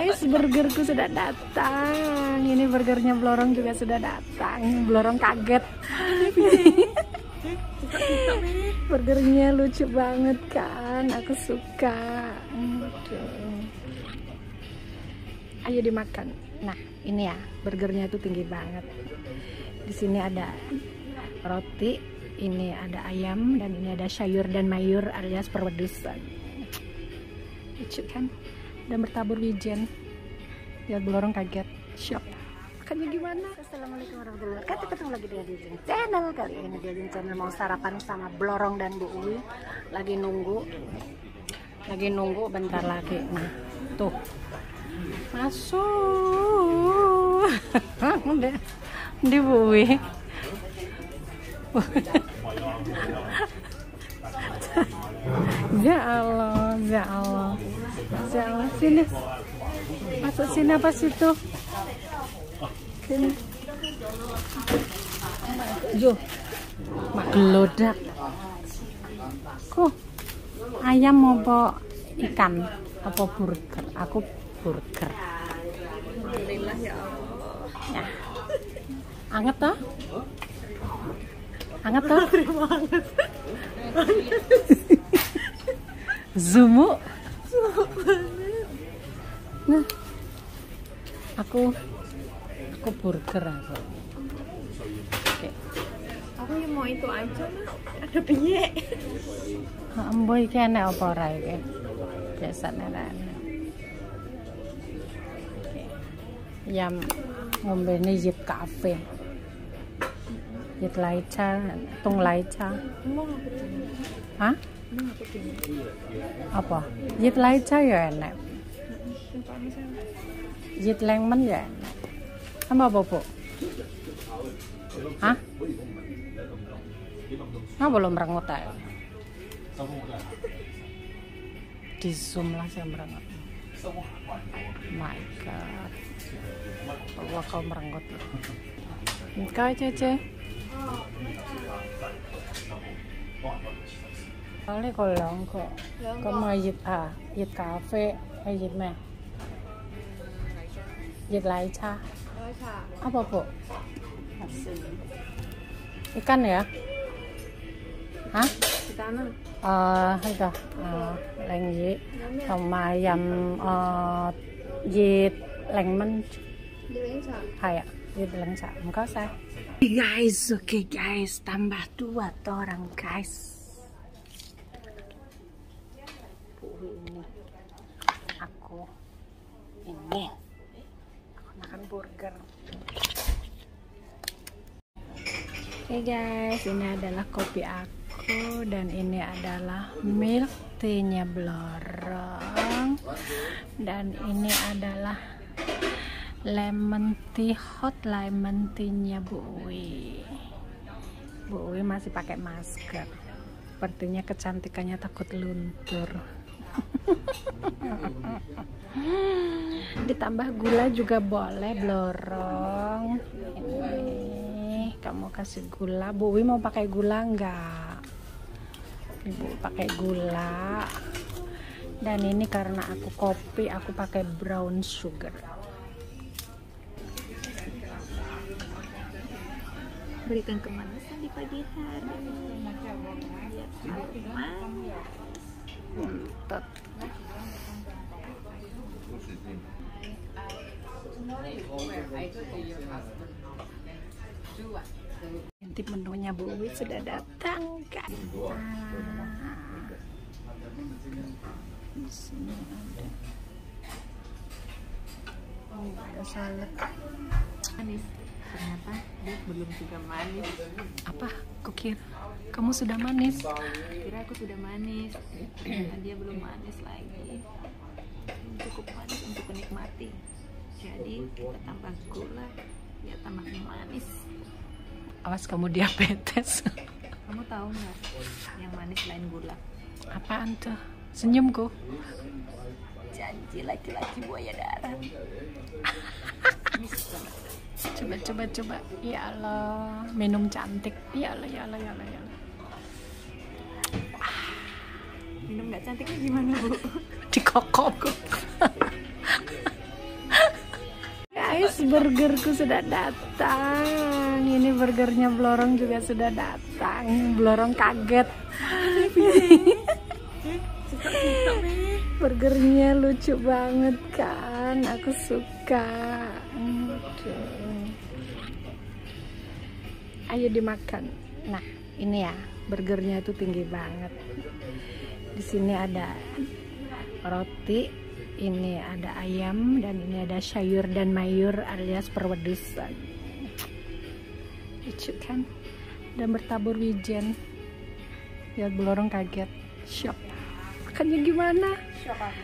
guys, burgerku sudah datang. Ini burgernya Blorong juga sudah datang. Blorong kaget. Burgernya lucu banget kan, aku suka. Ayo dimakan. Nah, ini ya, burgernya itu tinggi banget. Di sini ada roti, ini ada ayam, dan ini ada sayur dan mayur alias perwedusan. Lucu kan? Dan bertabur wijen. Lihat Blorong kaget. Shock. Makannya gimana? Assalamualaikum warahmatullahi wabarakatuh. Ketemu lagi di Diajin Channel. Kali ini Diajin Channel mau sarapan sama Blorong dan Bu Uwi. Lagi nunggu bentar lagi. Nah, tuh. Masuk. Udah. Di Bu Uwi. Ya Allah, ya Allah, ya Allah, sini, masuk sini apa situ? Sini, Jo, mak gelodak. Ayam mau bawa ikan apa burger? Aku burger. Alhamdulillah ya Allah. Ya. Anget toh? Anget toh? Zumu. Nah, aku burger aku. Oke. Aku yang mau itu aja mas. Ada piye? Ambo iki enek apa ora iki? Biasane enek. Oke. Yam ngombene Yit Cafe. Yit Laicha, Tung Laicha. Mau apa tuh? Hah? Mau apa tuh? Apa? Yit Laicha ya enek. Yit Lengmen ya enek. Sama apa, Bu? Hah? Belum merengut ya? Di zoom lah saya merengut. My God. Bahwa kau merengut. Kau Cece. Kali kolong kok. Kamu Yit Yit Cafe, Yit meh. Yit Laicha. Apa, Bu? Ikan ya? Hah? Ikan. Itu lengyi sama ayam Yit Lengmen. Hai, Yit Lengsa. Enggak saya. Guys, oke guys, tambah 2 orang guys. Ini aku makan burger. Oke guys, ini adalah kopi aku dan ini adalah milk tea-nya Blorong dan ini adalah lemon tea, hot lemon tea-nya Bu Uwi. Bu Uwi masih pakai masker. Sepertinya kecantikannya takut luntur. Ditambah gula juga boleh Blorong. Ini kamu kasih gula. Bu Uwi mau pakai gula enggak? Ibu pakai gula. Dan ini karena aku kopi, aku pakai brown sugar. Berikan kemanasan di pagi hari. Mantap. Nanti menunya Bu Uwi sudah datang kan. Di sini ada salad. Manis. Ternyata dia belum juga manis. Apa? Kukira kamu sudah manis. Kira aku sudah manis. Ternyata dia belum manis lagi. Cukup manis untuk menikmati. Jadi kita tambah gula, ya tambah manis. Awas kamu diabetes. Kamu tahu nggak yang manis lain gula? Apaan tuh? Senyumku. Janji laki-laki buaya darat. Coba. Ya Allah, minum cantik. Ya Allah. Minum nggak cantiknya gimana Bu? Dikokok. guys, burgerku sudah datang. Ini burgernya Blorong juga sudah datang. Blorong kaget. Burgernya lucu banget kan, aku suka. Ayo dimakan. Nah, ini ya, burgernya itu tinggi banget. Di sini ada roti, ini ada ayam, dan ini ada sayur dan mayur alias perwedus. Lucu kan? Dan bertabur wijen. Lihat Blorong kaget, shock. Makannya gimana? Shock aku.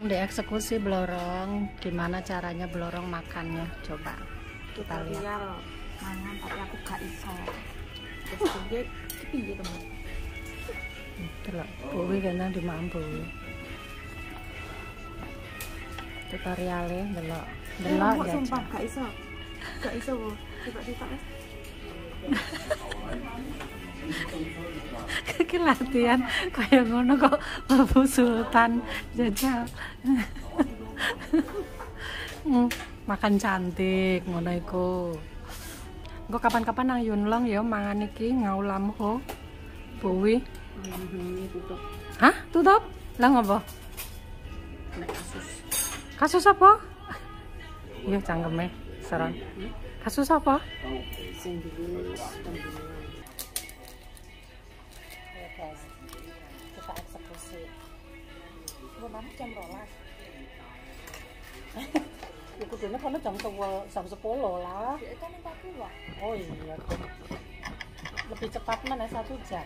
Dieksekusi Blorong. Gimana caranya Blorong makannya? Coba kita lihat. Mangan tapi aku gak iso. Terus dia piye teman? Delok, Bowi kena dimampu. Tutorialnya delok. Delok ya. Sumpah gak iso. Gak iso, Bu. Coba ya. Iki latihan kayak ngono kok Babu Sultan jajal. Makan cantik ngono iku. Engko kapan-kapan nang Yunlong ya mangan iki ngaulam ho. Bowi. Hah? Tutup? Lah ngopo? Kasus apa? Iya cangkeme, Saron. Kasus apa? Ya guys, kita eksekusi. Bukan jam 12. Iku dene kono jam 10 lah. Ya kan yang Papua. Oh iya. Lebih cepat mana 1 jam.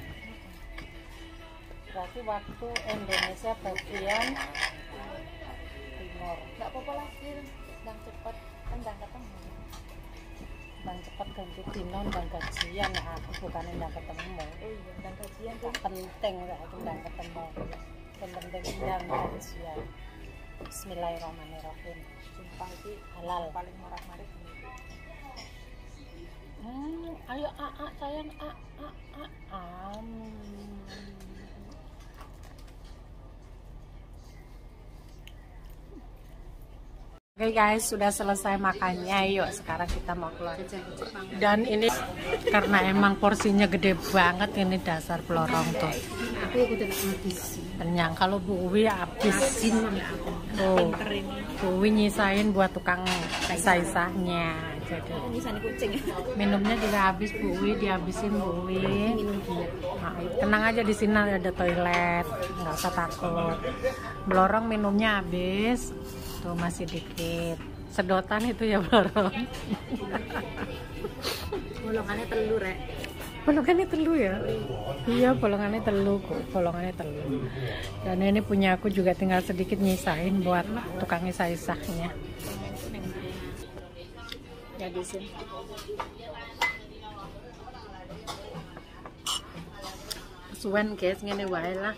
Berarti waktu Indonesia bagian timur. Gak apa-apa lah, sedang cepat kan udah ketemu. Dan cepat ganti dino dan gajian ya aku bukan udah ketemu. Oh iya, dan gajian tuh Penting ya aku udah ketemu. Penting dan gajian. Bismillahirrahmanirrahim. sumpah itu Halal. paling murah-murah ini. Ayo sayang Oke guys, sudah selesai makannya. Yuk sekarang kita mau keluar. Dan ini karena emang porsinya gede banget, ini dasar Blorong tuh. Aku tidak habis. Kenyang. Kalau Bu Uwi habis. Tuh, Bu Uwi nyisain buat tukang sisa-sisanya. Jadi Misalnya kucing. minumnya juga habis, Bu Uwi dihabisin Bu Uwi. Minum dia. Nah, tenang aja, di sini ada toilet, nggak usah takut. Blorong minumnya habis. Tuh masih dikit. Sedotan itu ya Blorong. Bolongannya telur rek. Bolongannya telu ya? Iya, bolongannya telu kok. Bolongannya telu. Dan ini punya aku juga tinggal sedikit nyisain buat tukang isah-isahnya. Ya di sini. Suwen guys, ngene wae lah.